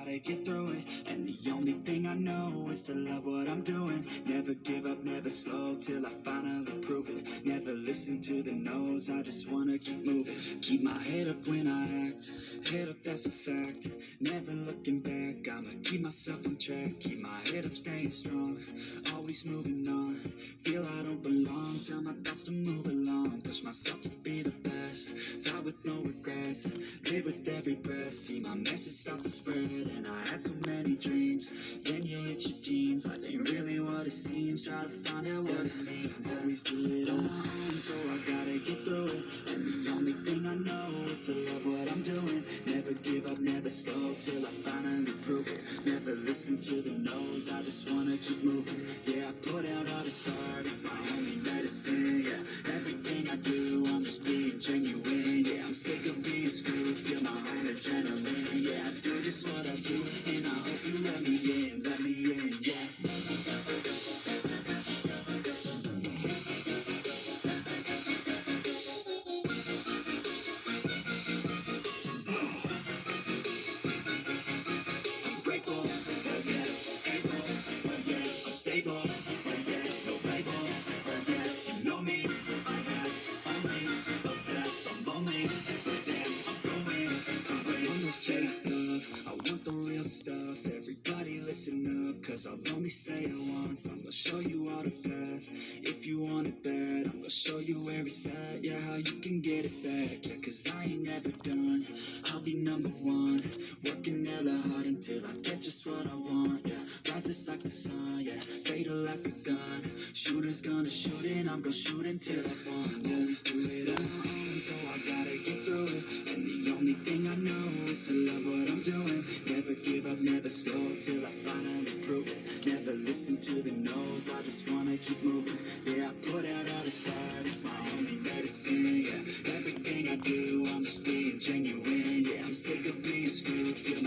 gotta get through it. And the only thing I know is to love what I'm doing. Never give up, never slow, till I finally prove it. Never listen to the no's, I just wanna keep moving. Keep my head up when I act, head up, that's a fact. Never looking back, I'ma keep myself on track. Keep my head up, staying strong, always moving on. Feel I don't belong, tell my thoughts to move along. Push myself to be the best, die with no regrets. Live with every breath, see my message start to spread. And I had so many dreams, then you hit your teens. Life ain't really what it seems, try to find out what it means. Always do it on my own, so I gotta get through it. And the only thing I know is to love what I'm doing. Never give up, never slow, till I finally prove it. Never listen to the no's, I just wanna keep moving. Yeah, I put out all this art, it's my only medicine. Yeah, everything I do, I'm just being genuine. Yeah, I'm sick of being screwed, feel my own adrenaline. Yeah, I do just what I do, and I hope you let me in, yeah. Grateful, oh yeah, able, oh yeah, I'm stable, oh yeah, no label, oh yeah, you know me, I have only of that, I'm lonely, but damn, I'm going to win. I want no fake love, I want the real stuff. Everybody listen up, cause I'll only say it once. I'm gonna show you all the path, if you want it bad. I'm gonna show you where it's at, yeah, how you can get it back. Yeah, cause I ain't never done, I'll be number one. Working hella hard until I get just what I want, yeah. Rises like the sun, yeah. Fatal like a gun. Shooter's gonna shoot and I'm gonna shoot until I fall. Always do it on my own, so I gotta get through it. And the only thing I know is to love what I'm doing. Never give up, never slow, till I finally prove it. Never listen to the no's, I just wanna keep moving. Yeah, I put out all this art, it's my only medicine. Yeah, everything I do, I'm just being genuine. Yeah, I'm sick of being screwed, feel